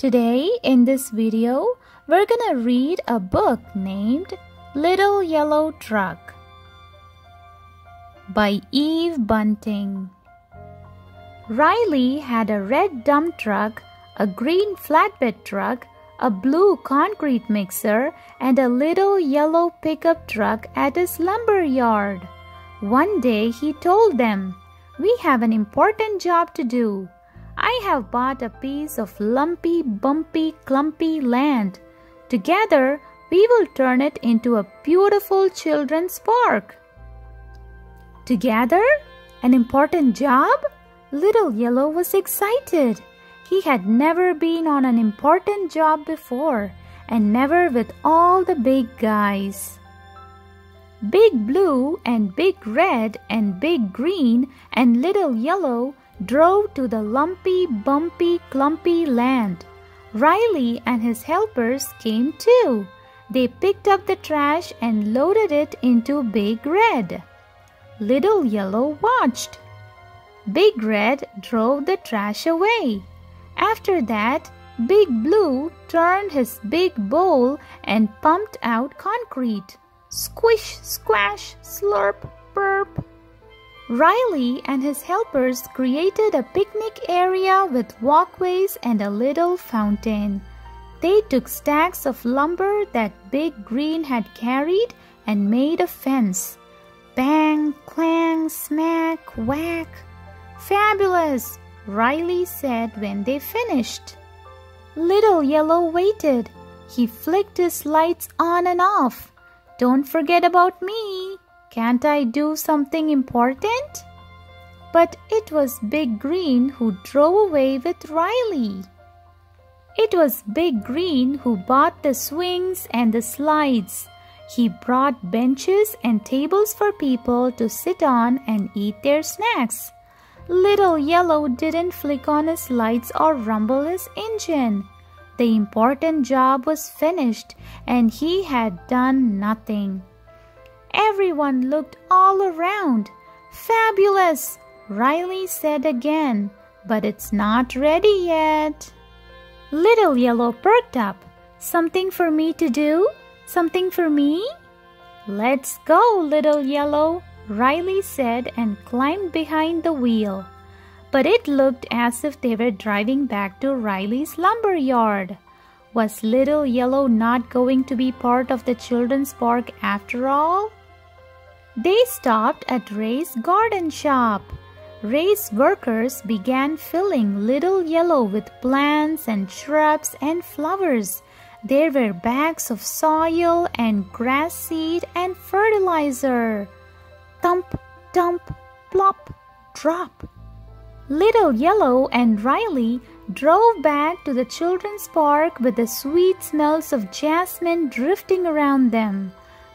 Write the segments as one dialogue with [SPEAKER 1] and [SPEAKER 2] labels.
[SPEAKER 1] Today in this video, we're gonna read a book named Little Yellow Truck by Eve Bunting. Riley had a red dump truck, a green flatbed truck, a blue concrete mixer, and a little yellow pickup truck at his lumberyard. One day he told them, "We have an important job to do. I have bought a piece of lumpy, bumpy, clumpy land. Together, we will turn it into a beautiful children's park." Together? An important job? Little Yellow was excited. He had never been on an important job before, and never with all the big guys. Big Blue and Big Red and Big Green and Little Yellow drove to the lumpy, bumpy, clumpy land. Riley and his helpers came too. They picked up the trash and loaded it into Big Red. Little Yellow watched. Big Red drove the trash away. After that, Big Blue turned his big bowl and pumped out concrete. Squish, squash, slurp, burp. Riley and his helpers created a picnic area with walkways and a little fountain. They took stacks of lumber that Big Green had carried and made a fence. Bang, clang, smack, whack. "Fabulous!" Riley said when they finished. Little Yellow waited. He flicked his lights on and off. "Don't forget about me. Can't I do something important?" But it was Big Green who drove away with Riley. It was Big Green who bought the swings and the slides. He brought benches and tables for people to sit on and eat their snacks. Little Yellow didn't flick on his lights or rumble his engine. The important job was finished and he had done nothing. Everyone looked all around. "Fabulous!" Riley said again, "but it's not ready yet." Little Yellow perked up. "Something for me to do? Something for me?" "Let's go, Little Yellow," Riley said and climbed behind the wheel. But it looked as if they were driving back to Riley's lumberyard. Was Little Yellow not going to be part of the children's park after all? They stopped at Ray's garden shop. Ray's workers began filling Little Yellow with plants and shrubs and flowers. There were bags of soil and grass seed and fertilizer. Thump, dump, plop, drop. Little Yellow and Riley drove back to the children's park with the sweet smells of jasmine drifting around them.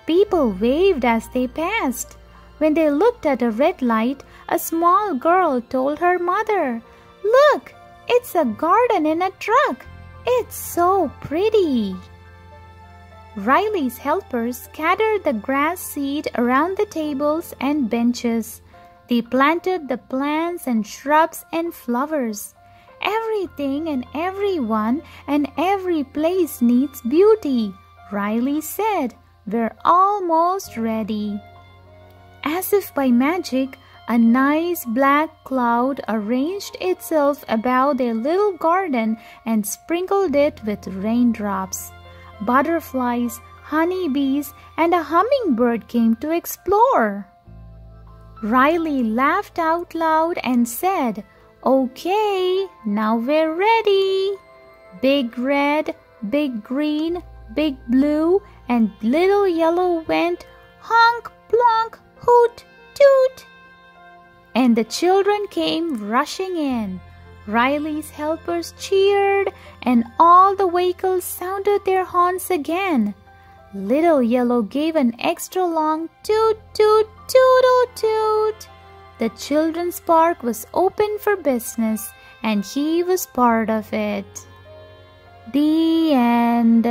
[SPEAKER 1] People waved as they passed. When they looked at a red light, a small girl told her mother, "Look, it's a garden in a truck. It's so pretty." Riley's helpers scattered the grass seed around the tables and benches. They planted the plants and shrubs and flowers. Everything and everyone and every place needs beauty, Riley said. "We're almost ready." As if by magic, a nice black cloud arranged itself above their little garden and sprinkled it with raindrops. Butterflies, honeybees, and a hummingbird came to explore. Riley laughed out loud and said, "Okay, now we're ready." Big Red, Big Green, Big Blue, and Little Yellow went honk, plonk, hoot, toot. And the children came rushing in. Riley's helpers cheered, and all the vehicles sounded their horns again. Little Yellow gave an extra long toot, toot, toodle, toot. The children's park was open for business, and he was part of it. The end.